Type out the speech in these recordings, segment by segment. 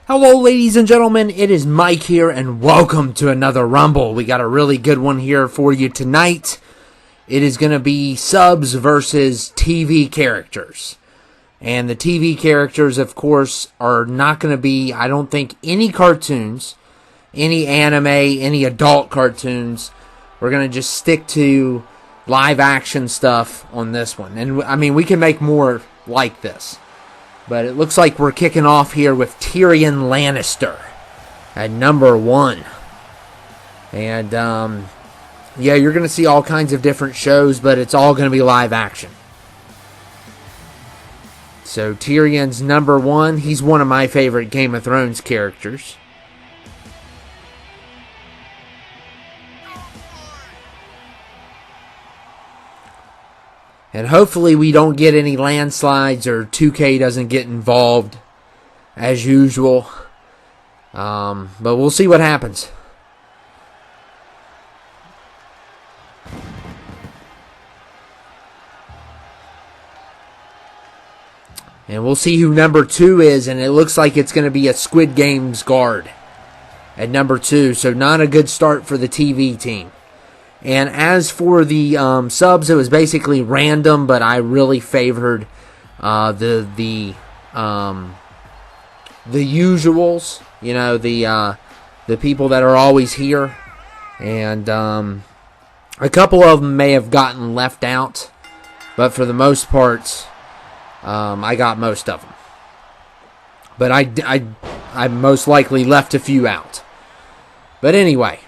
Hello, ladies and gentlemen. It is Mike here, and welcome to another Rumble. We got a really good one here for you tonight. It is going to be subs versus TV characters. And the TV characters, of course, are not going to be, I don't think, any cartoons, any anime, any adult cartoons. We're going to just stick to live action stuff on this one. And, I mean, we can make more like this. But it looks like we're kicking off here with Tyrion Lannister at number 1. And, yeah, you're going to see all kinds of different shows, but it's all going to be live action. So Tyrion's number 1. He's one of my favorite Game of Thrones characters. And hopefully we don't get any landslides or 2K doesn't get involved as usual. But we'll see what happens. And we'll see who number 2 is. And it looks like it's going to be a Squid Games guard at number 2. So not a good start for the TV team. And as for the subs, it was basically random, but I really favored the usuals. You know, the people that are always here, and a couple of them may have gotten left out, but for the most part, I got most of them. But I most likely left a few out. But anyway.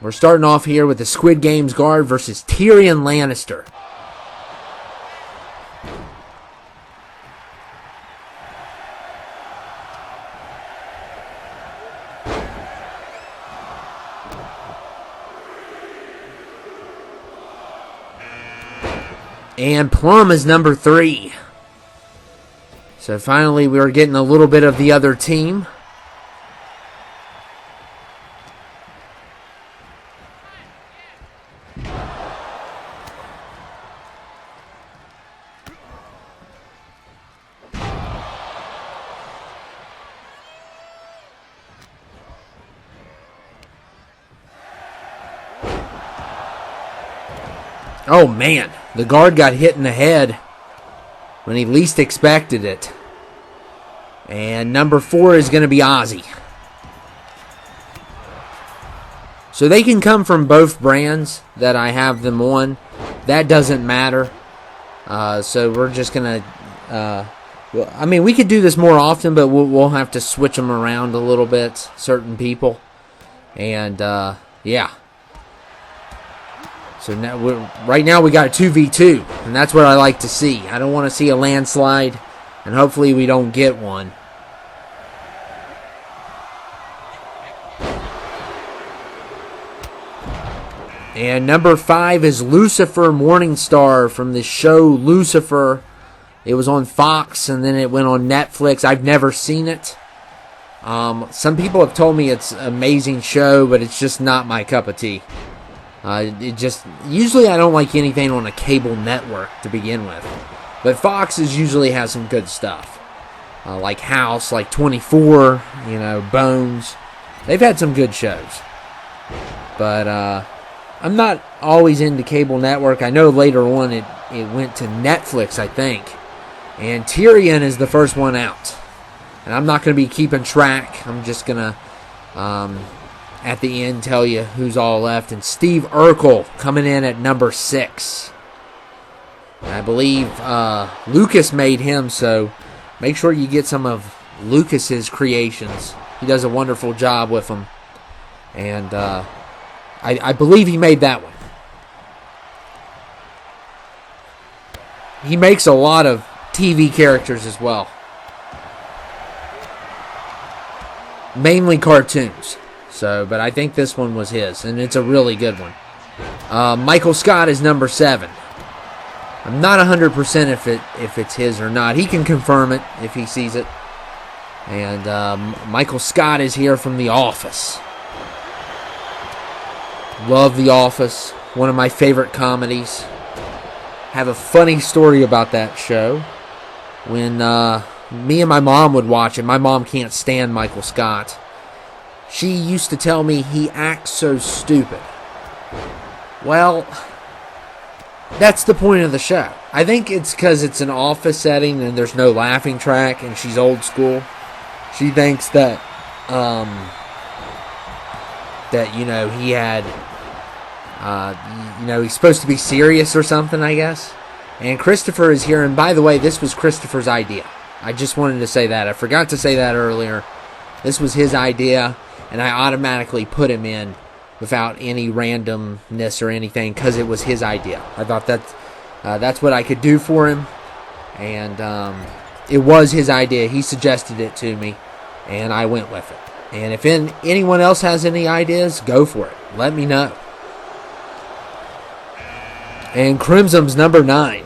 We're starting off here with the Squid Games guard versus Tyrion Lannister. And Plum is number 3. So finally we're getting a little bit of the other team. Oh man, the guard got hit in the head when he least expected it. And number 4 is going to be Ozzy. So they can come from both brands that I have them on. That doesn't matter. So we're just going to... I mean, we could do this more often, but we'll have to switch them around a little bit, certain people. And, yeah. So now right now we got a 2v2, and that's what I like to see. I don't want to see a landslide, and hopefully we don't get one. And number 5 is Lucifer Morningstar from the show Lucifer. It was on Fox, and then it went on Netflix. I've never seen it. Some people have told me it's an amazing show, but it's just not my cup of tea. Usually I don't like anything on a cable network to begin with. But Fox usually has some good stuff. Like House, like 24, you know, Bones. They've had some good shows. But I'm not always into cable network. I know later on it went to Netflix, I think. And Tyrion is the first one out. And I'm not going to be keeping track. I'm just going to... at the end, tell you who's all left. And Steve Urkel coming in at number 6. I believe Lucas made him, so make sure you get some of Lucas's creations. He does a wonderful job with them. And I believe he made that one. He makes a lot of TV characters as well. Mainly cartoons. So, but I think this one was his, and it's a really good one. Michael Scott is number 7. I'm not 100% if it's his or not. He can confirm it if he sees it. And Michael Scott is here from The Office. Love The Office. One of my favorite comedies. Have a funny story about that show. When Me and my mom would watch it. My mom can't stand Michael Scott. She used to tell me he acts so stupid. Well, that's the point of the show. I think it's because it's an office setting and there's no laughing track and she's old school. She thinks that, he had, he's supposed to be serious or something, I guess. And Christopher is here. And by the way, this was Christopher's idea. I just wanted to say that. I forgot to say that earlier. This was his idea, and I automatically put him in without any randomness or anything because it was his idea. I thought that's what I could do for him, and it was his idea. He suggested it to me, and I went with it. And if anyone else has any ideas, go for it. Let me know. And Crimson's number 9.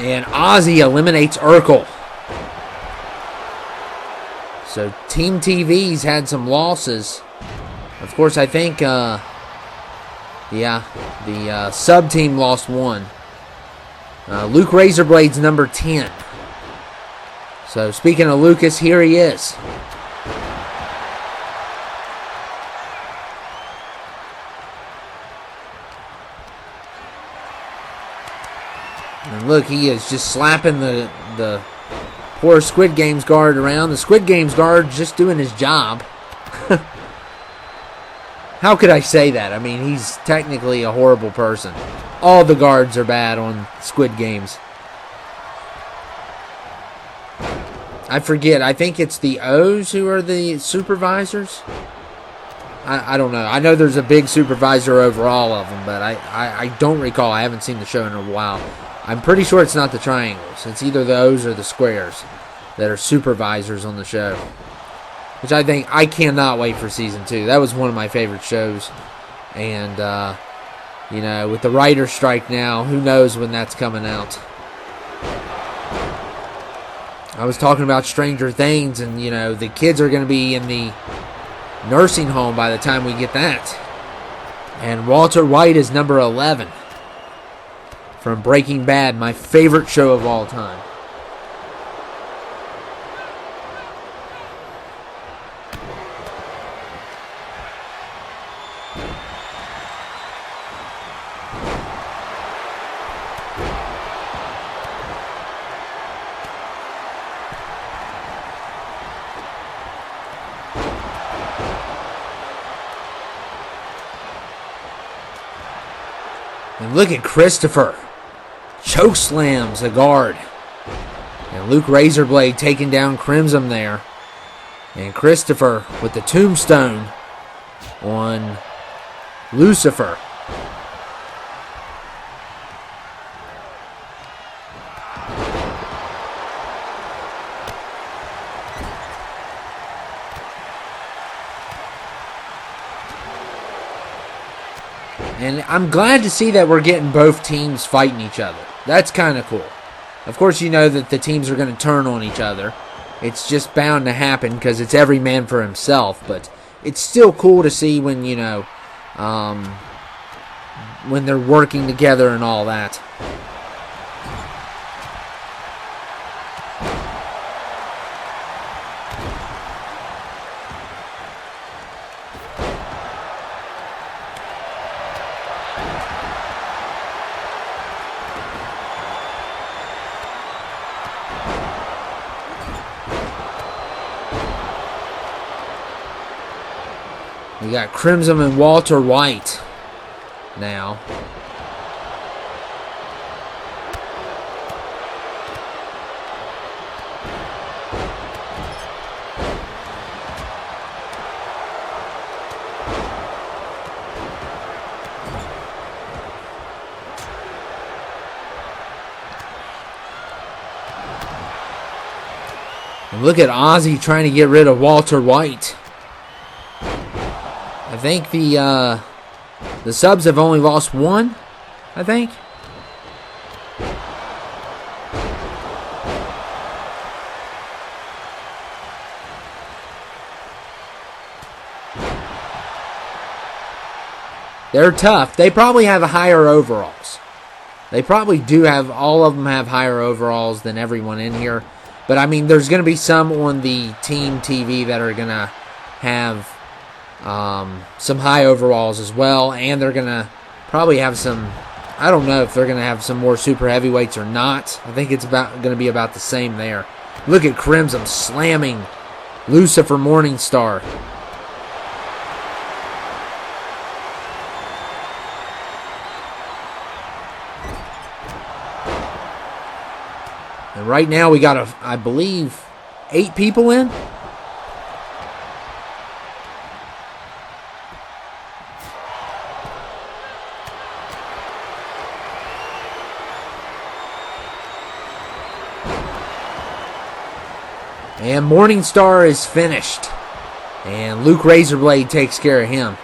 And Ozzy eliminates Urkel. So Team TV's had some losses. Of course, I think, the sub-team lost 1. Luke Razorblade's number 10. So speaking of Lucas, here he is. And look, he is just slapping the poor Squid Games guard around. The Squid Games guard just doing his job. How could I say that? I mean, he's technically a horrible person. All the guards are bad on Squid Games. I forget. I think it's the O's who are the supervisors. I don't know. I know there's a big supervisor over all of them, but I don't recall. I haven't seen the show in a while. I'm pretty sure it's not the triangles. It's either the O's or the squares that are supervisors on the show. Which I cannot wait for season 2. That was one of my favorite shows. And, with the writer's strike now, who knows when that's coming out. I was talking about Stranger Things, and, the kids are going to be in the nursing home by the time we get that. And Walter White is number 11. From Breaking Bad, my favorite show of all time. And look at Christopher. Choke slams the guard. And Luke Razorblade taking down Crimson there. And Christopher with the tombstone on Lucifer. And I'm glad to see that we're getting both teams fighting each other. That's kind of cool. Of course, you know that the teams are going to turn on each other. It's just bound to happen because it's every man for himself. But it's still cool to see when, when they're working together and all that. We got Crimson and Walter White now. Look at Ozzy trying to get rid of Walter White. I think the subs have only lost one, I think. They're tough. They probably have higher overalls. They probably do have, all of them have higher overalls than everyone in here. But, I mean, there's going to be some on the team TV that are going to have some high overalls as well. And they're going to probably have some, I don't know if they're going to have some more super heavyweights or not. I think it's going to be about the same there. Look at Crimson slamming Lucifer Morningstar. And right now we got, I believe, 8 people in. And Morningstar is finished. And Luke Razorblade takes care of him.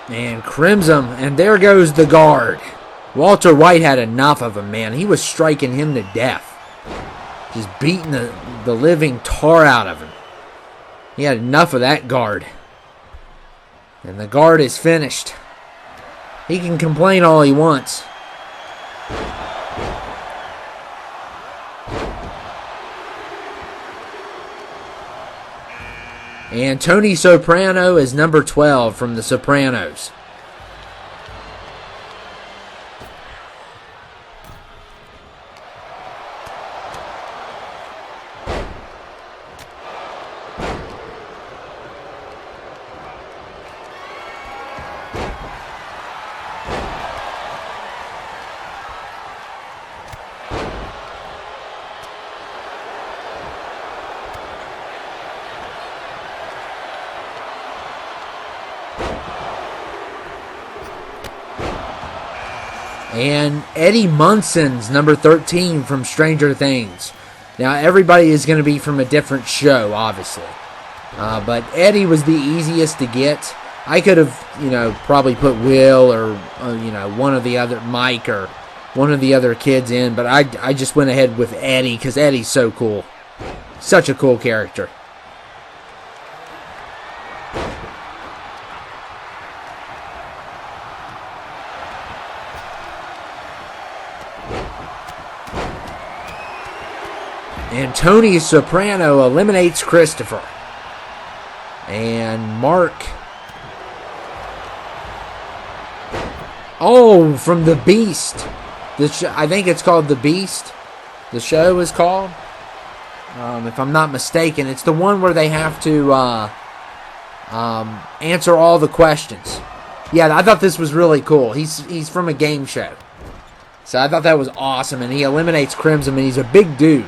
And Crimson, and there goes the guard. Walter White had enough of him, man. He was striking him to death. Just beating the living tar out of him. He had enough of that guard. And the guard is finished. He can complain all he wants. And Tony Soprano is number 12 from The Sopranos. And Eddie Munson's number 13 from Stranger Things. Now, everybody is going to be from a different show, obviously. But Eddie was the easiest to get. I could have, probably put Will or, one of the other, Mike or one of the other kids in. But I just went ahead with Eddie because Eddie's so cool. Such a cool character. And Tony Soprano eliminates Christopher. And Mark. Oh, from The Beast. I think it's called The Beast. The show is called. If I'm not mistaken. It's the one where they have to answer all the questions. Yeah, I thought this was really cool. He's from a game show. So I thought that was awesome. And he eliminates Crimson. And he's a big dude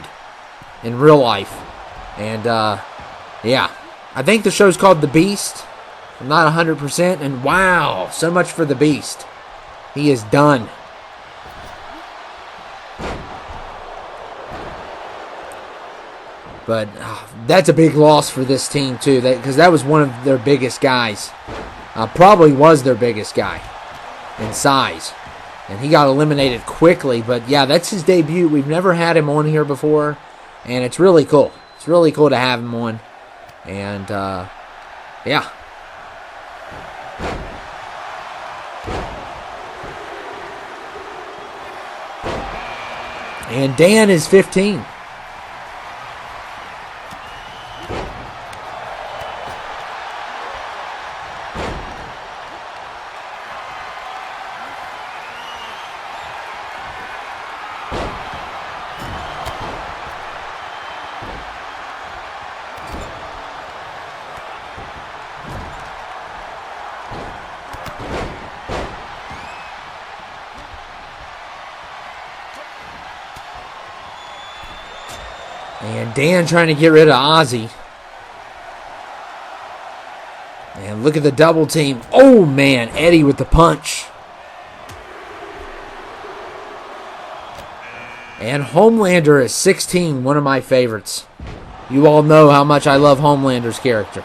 in real life. And, yeah. I think the show's called The Beast. I'm not 100%. And wow, so much for The Beast. He is done. But that's a big loss for this team, too. Because that was one of their biggest guys. Probably was their biggest guy in size. And he got eliminated quickly. But, yeah, that's his debut. We've never had him on here before. And it's really cool. It's really cool to have him on. And, yeah. And Dan is 15. And Dan trying to get rid of Ozzy. And look at the double team. Oh, man. Eddie with the punch. And Homelander is 16, one of my favorites. You all know how much I love Homelander's character.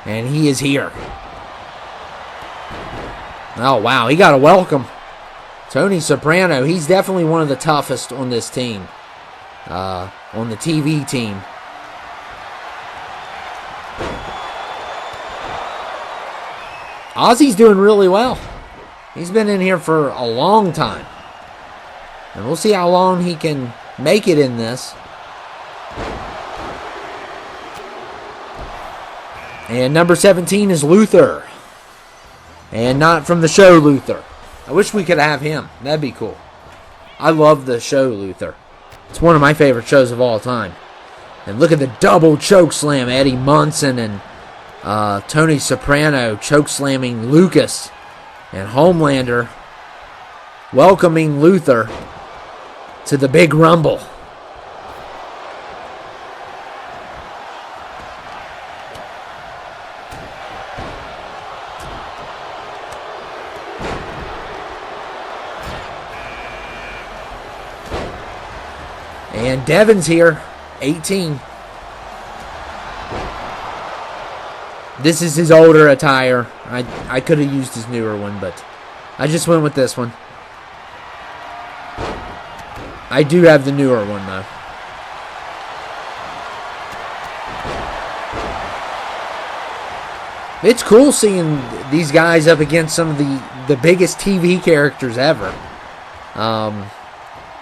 And he is here. Oh, wow. He got a welcome. Tony Soprano. He's definitely one of the toughest on this team. On the TV team. Ozzy's doing really well. He's been in here for a long time. And we'll see how long he can make it in this. And number 17 is Luther. And not from the show Luther. I wish we could have him. That'd be cool. I love the show Luther. It's one of my favorite shows of all time. And look at the double choke slam. Eddie Munson and Tony Soprano choke slamming Lucas. And Homelander welcoming Luther to the Big Rumble. And Devin's here, 18. This is his older attire. I could have used his newer one, but I just went with this one. I do have the newer one, though. It's cool seeing these guys up against some of the biggest TV characters ever.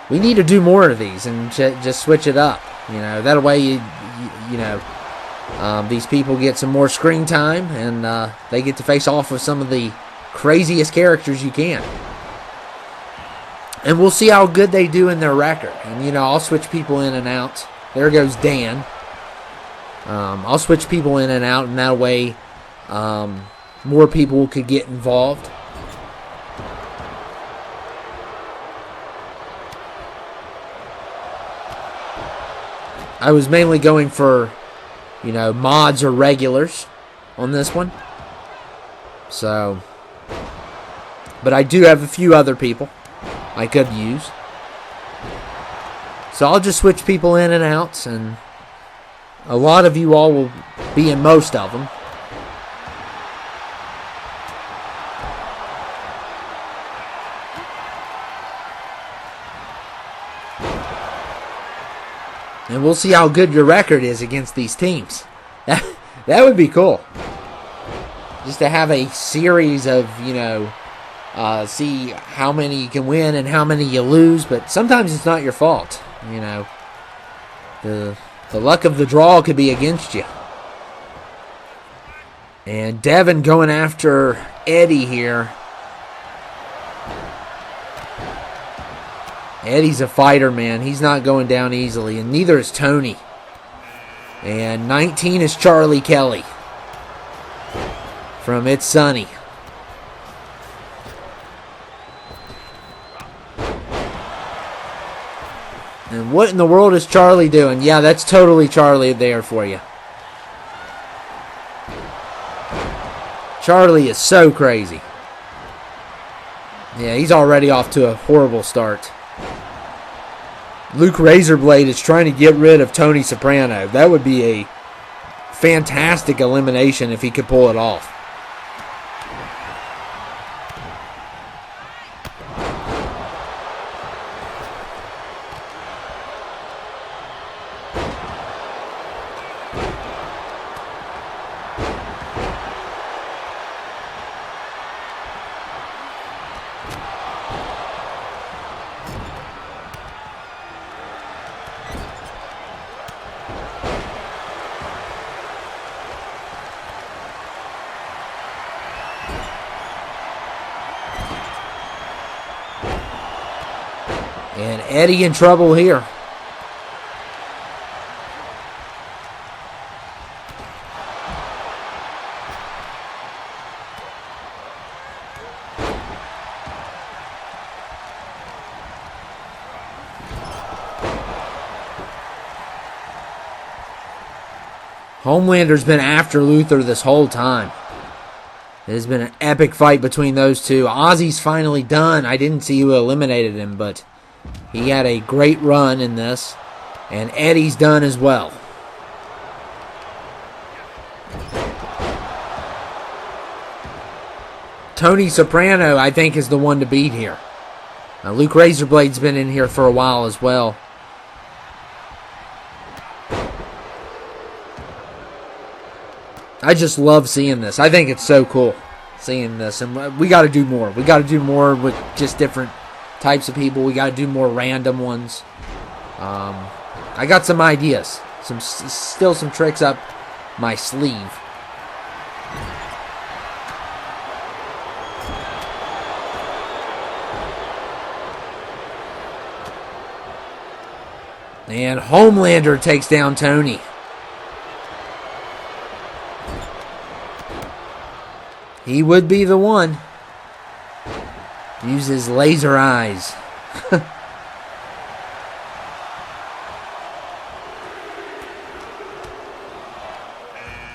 We need to do more of these and just switch it up. You know, that way, these people get some more screen time and they get to face off with some of the craziest characters you can. And we'll see how good they do in their record. And, I'll switch people in and out. There goes Dan. I'll switch people in and out, and that way more people could get involved. I was mainly going for, mods or regulars on this one. So, but I do have a few other people I could use. So I'll just switch people in and out, and a lot of you all will be in most of them. And we'll see how good your record is against these teams. That would be cool. Just to have a series of, see how many you can win and how many you lose. But sometimes it's not your fault. The luck of the draw could be against you. And Devin going after Eddie here. Eddie's a fighter, man. He's not going down easily, and neither is Tony. And 19 is Charlie Kelly from It's Sunny. And what in the world is Charlie doing? Yeah, that's totally Charlie there for you. Charlie is so crazy. Yeah, he's already off to a horrible start. Luke Razorblade is trying to get rid of Tony Soprano. That would be a fantastic elimination if he could pull it off. And Eddie in trouble here. Homelander's been after Luther this whole time. It has been an epic fight between those two. Ozzy's finally done. I didn't see who eliminated him, but he had a great run in this. And Eddie's done as well. Tony Soprano, I think, is the one to beat here. Now, Luke Razorblade's been in here for a while as well. I just love seeing this. I think it's so cool seeing this. And we got to do more. We got to do more with just different types of people. We got to do more random ones. I got some ideas. Still some tricks up my sleeve. And Homelander takes down Tony. He would be the one. Use his laser eyes.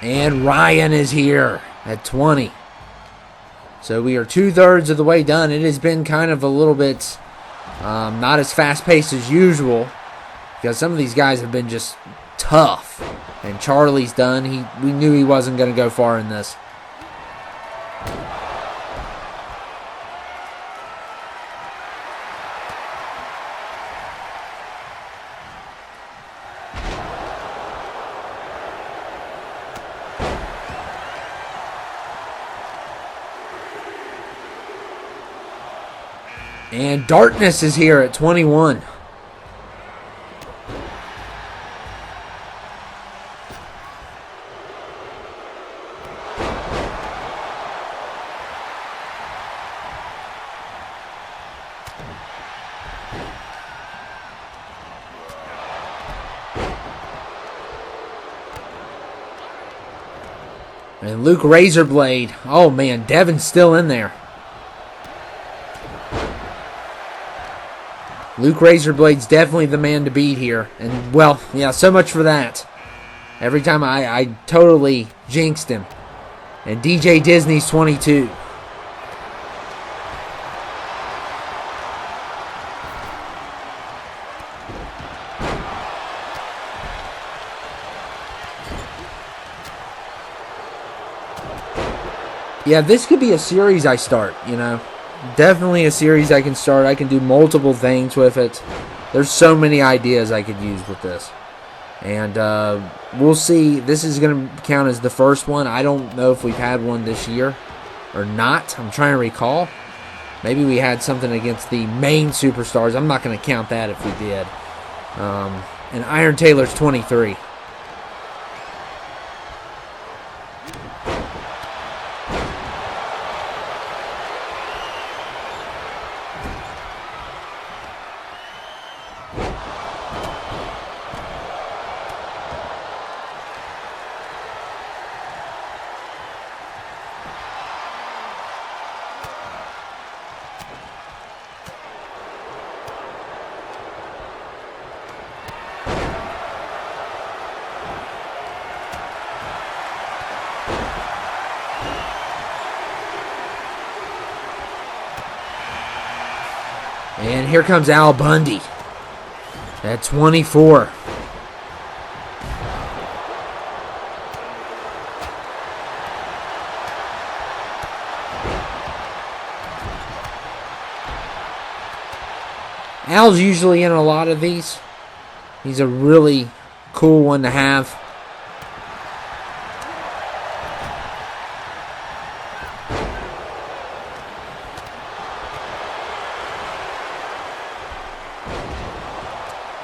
And Ryan is here at 20. So we are 2/3 of the way done. It has been kind of a little bit not as fast-paced as usual, because some of these guys have been just tough. And Charlie's done. We knew he wasn't going to go far in this. And Darkness is here at 21. And Luke Razorblade. Oh man, Devin's still in there. Luke Razorblade's definitely the man to beat here. And, well, yeah, so much for that. Every time I totally jinxed him. And DJ Disney's 22. Yeah, this could be a series I start, you know. Definitely a series I can start. I can do multiple things with it. There's so many ideas I could use with this. And we'll see. This is going to count as the first one. I don't know if we've had one this year or not. I'm trying to recall. Maybe we had something against the main superstars. I'm not going to count that if we did. And Iron Taylor's 23. And here comes Al Bundy at 24. Al's usually in a lot of these. He's a really cool one to have.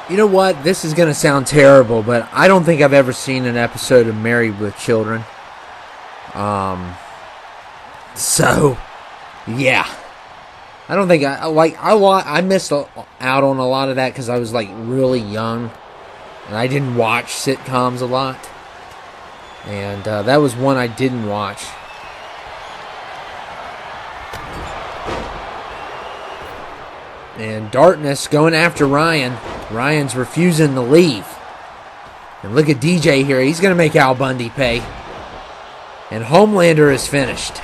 You know what? This is going to sound terrible, but I don't think I've ever seen an episode of Married with Children. So, yeah. I don't think I missed out on a lot of that because I was like really young and I didn't watch sitcoms a lot. And that was one I didn't watch. And Darkness going after Ryan. Ryan's refusing to leave. And look at DJ here. He's going to make Al Bundy pay. And Homelander is finished.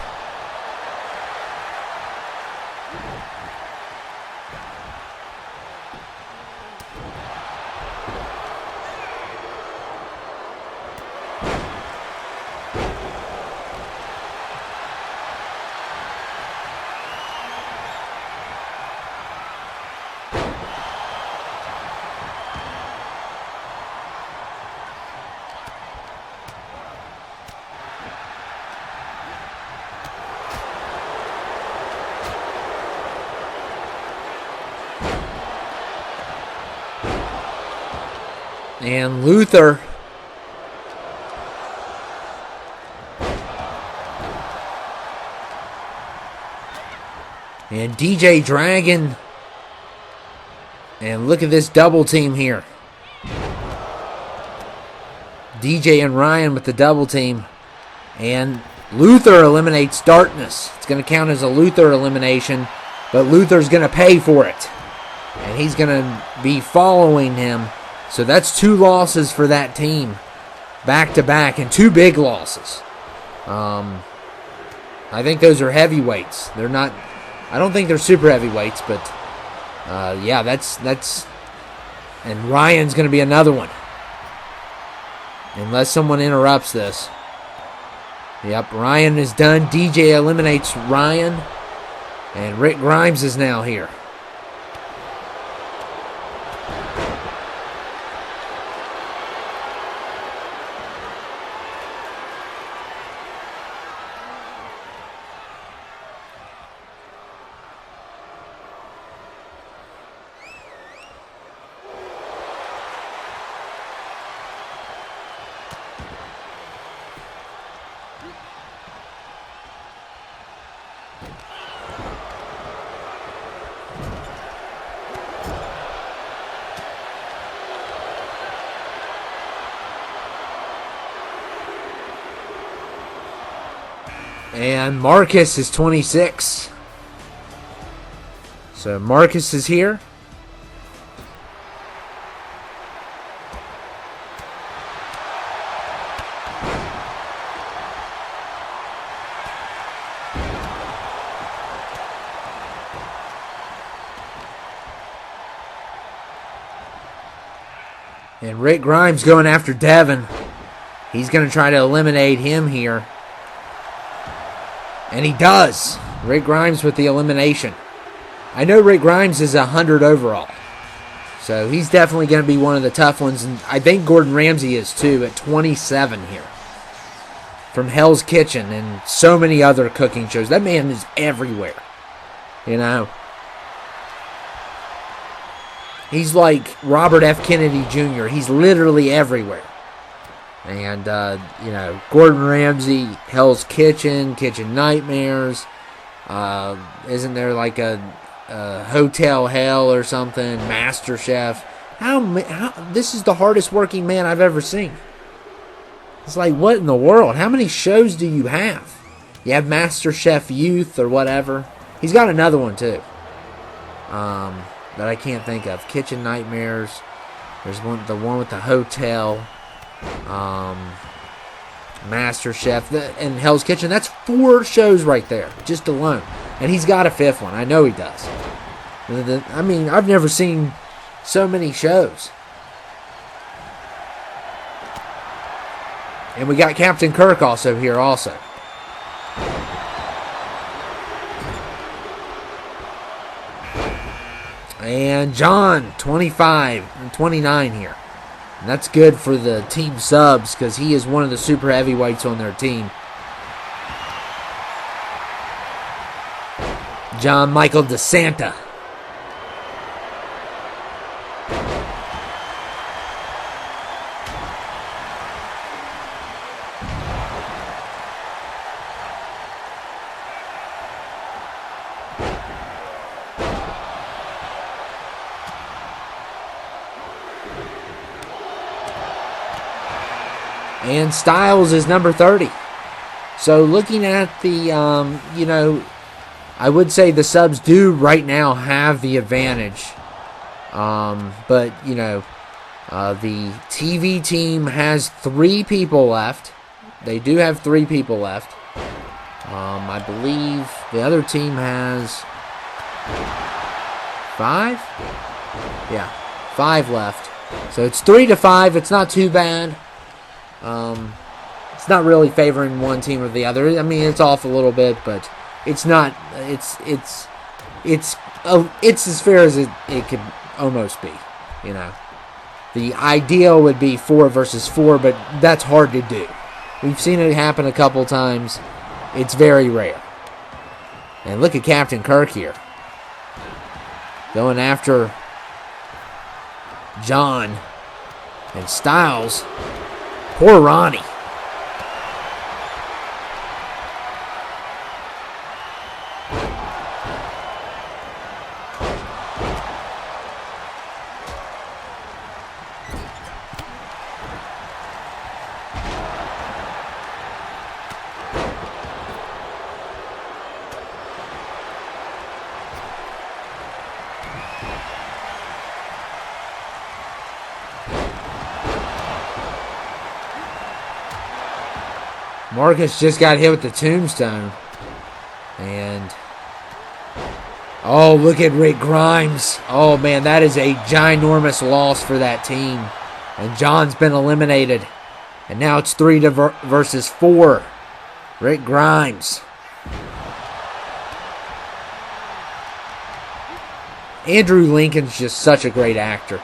And Luther and DJ Dragon. And look at this double team here. DJ and Ryan with the double team. And Luther eliminates Darkness. It's going to count as a Luther elimination, but Luther's going to pay for it. And he's going to be following him. So that's 2 losses for that team, back to back, and 2 big losses. I think those are heavyweights. They're not. I don't think they're super heavyweights, but yeah, that's. And Ryan's going to be another one, unless someone interrupts this. Yep, Ryan is done. DJ eliminates Ryan, and Rick Grimes is now here. And Marcus is 26. So Marcus is here. And Rick Grimes going after Devin. He's going to try to eliminate him here. And he does. Rick Grimes with the elimination. I know Rick Grimes is 100 overall. So he's definitely going to be one of the tough ones. And I think Gordon Ramsay is too at 27 here. From Hell's Kitchen and so many other cooking shows. That man is everywhere. You know. He's like Robert F. Kennedy Jr. He's literally everywhere. And, you know, Gordon Ramsay, Hell's Kitchen, Kitchen Nightmares. Isn't there like a Hotel Hell or something? Master Chef. How this is the hardest working man I've ever seen. It's like, what in the world? How many shows do you have? You have Master Chef Youth or whatever. He's got another one too. That I can't think of. Kitchen Nightmares. There's the one with the hotel. Master Chef and Hell's Kitchen. That's 4 shows right there, just alone. And he's got a 5th one. I know he does. I mean, I've never seen so many shows. And we got Captain Kirk also here also. And John, 25 and 29 here. And that's good for the team subs because he is one of the super heavyweights on their team. John Michael DeSanta. And Styles is number 30. So looking at the, I would say the subs do right now have the advantage. But, the TV team has 3 people left. They do have 3 people left. I believe the other team has 5? Yeah, 5 left. So it's 3-5. It's not too bad. It's not really favoring one team or the other. I mean, it's off a little bit, but it's not. It's as fair as it could almost be. The ideal would be 4 versus 4, but that's hard to do. We've seen it happen a couple times. It's very rare. And look at Captain Kirk here, going after John and Styles. Poor Ronnie. Marcus just got hit with the tombstone. And oh, look at Rick Grimes. Oh, man, that is a ginormous loss for that team. And John's been eliminated. And now it's 3 versus 4. Rick Grimes. Andrew Lincoln's just such a great actor.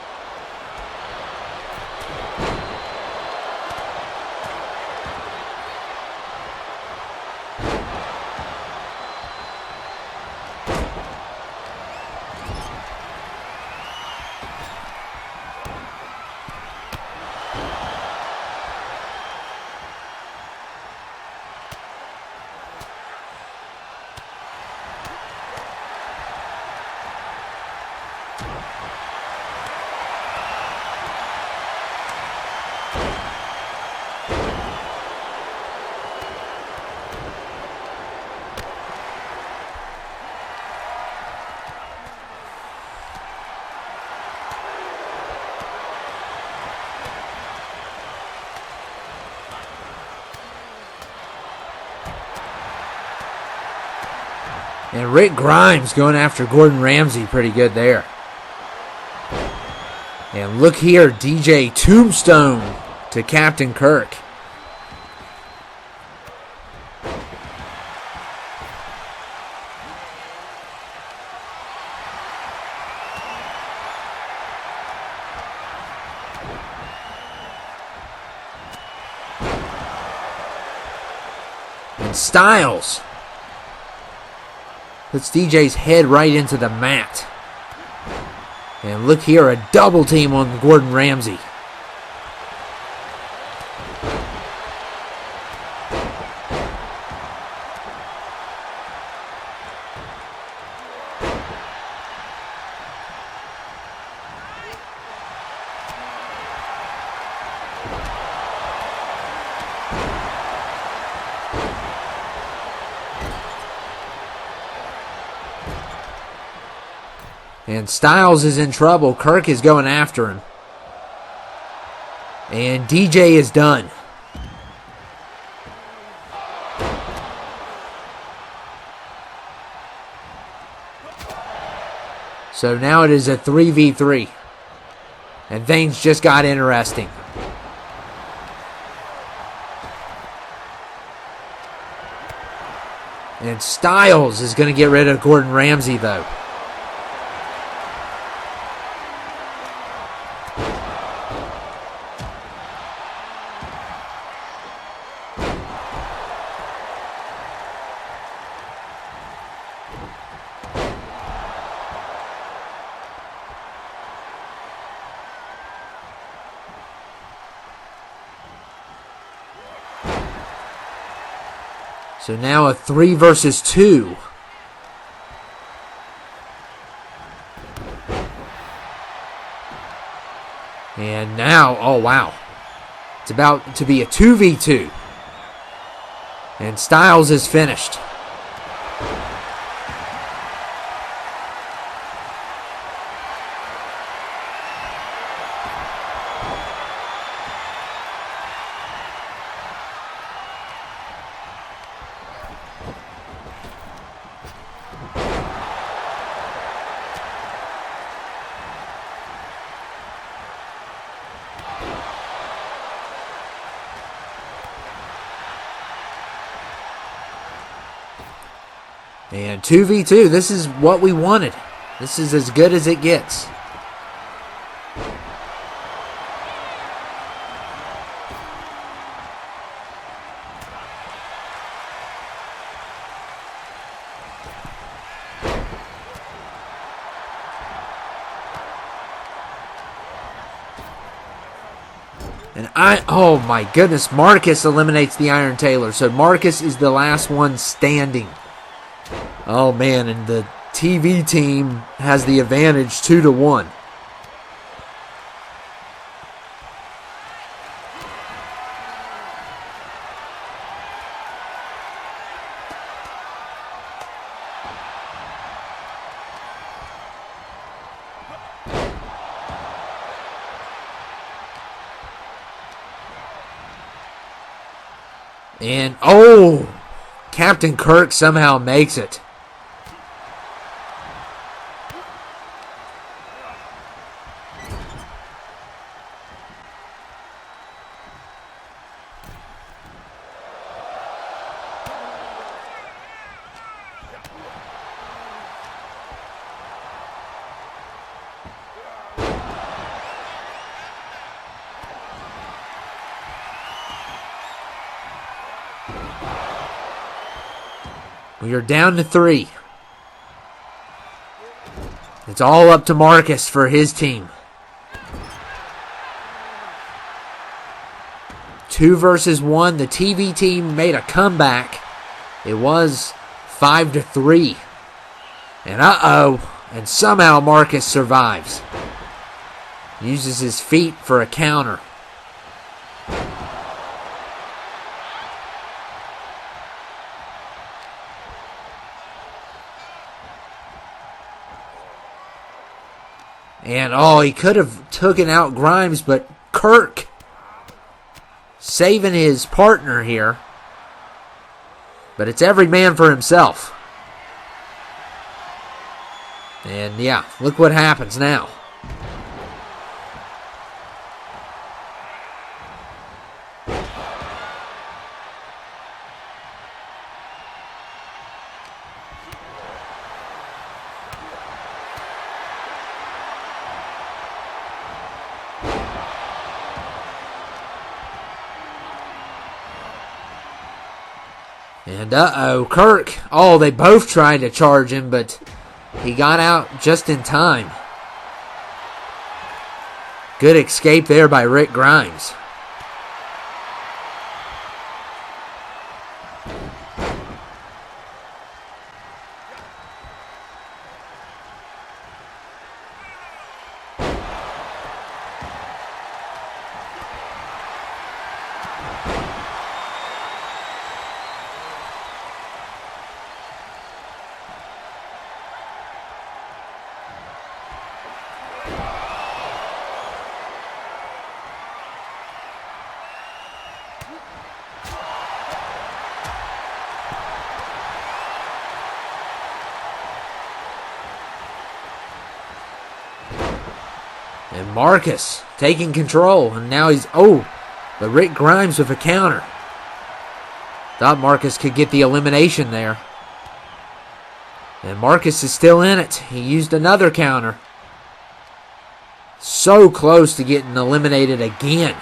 And Rick Grimes going after Gordon Ramsay pretty good there. And look here, DJ Tombstone to Captain Kirk. And Styles puts DJ's head right into the mat. And look here, a double team on Gordon Ramsay. And Styles is in trouble. Kirk is going after him. And DJ is done. So now it is a 3v3. And things just got interesting. And Styles is going to get rid of Gordon Ramsay, though. So now a 3 versus 2. And now, oh wow. It's about to be a 2v2. And Styles is finished. And 2v2, this is what we wanted. This is as good as it gets. And oh my goodness, Marcus eliminates the Iron Tailor. So Marcus is the last one standing. Oh man, and the TV team has the advantage 2-1. And oh, Captain Kirk somehow makes it. We are down to 3. It's all up to Marcus for his team. 2 versus 1. The TV team made a comeback. It was 5-3. And and somehow Marcus survives. Uses his feet for a counter. And he could have taken out Grimes, but Kirk saving his partner here. But it's every man for himself. And yeah, look what happens now. And Kirk. Oh, they both tried to charge him, but he got out just in time. Good escape there by Rick Grimes. And Marcus taking control. And now he's... but Rick Grimes with a counter. Thought Marcus could get the elimination there. And Marcus is still in it. He used another counter. So close to getting eliminated again.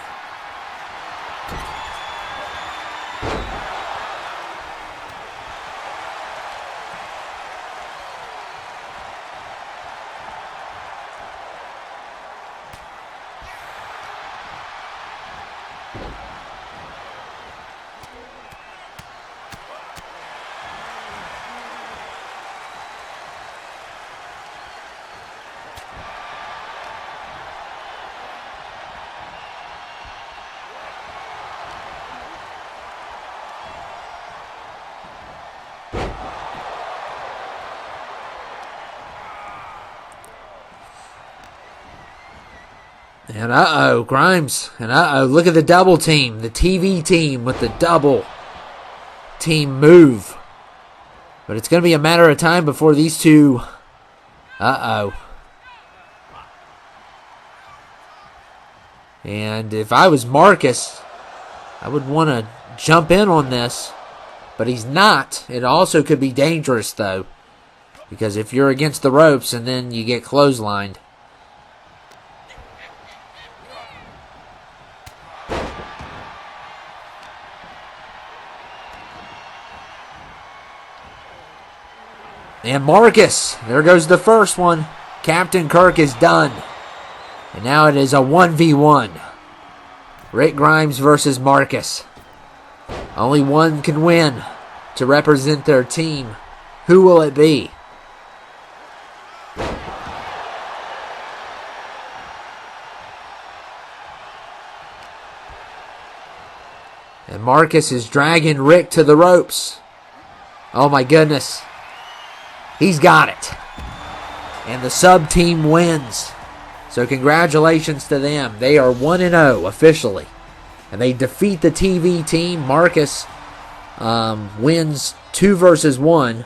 And Grimes. And look at the double team. The TV team with the double team move. But it's going to be a matter of time before these two... And if I was Marcus, I would want to jump in on this. But he's not. It also could be dangerous, though. Because if you're against the ropes and then you get clotheslined... And Marcus, there goes the first one. Captain Kirk is done. And now it is a 1v1. Rick Grimes versus Marcus. Only one can win to represent their team. Who will it be? And Marcus is dragging Rick to the ropes. Oh my goodness. He's got it. And the sub team wins. So congratulations to them. They are 1-0 officially. And they defeat the TV team. Marcus wins 2 versus 1.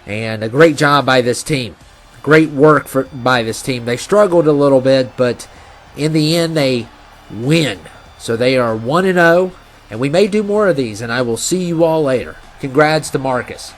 And a great job by this team. Great work by this team. They struggled a little bit, but in the end they win. So they are 1-0. And we may do more of these, and I will see you all later. Congrats to Marcus.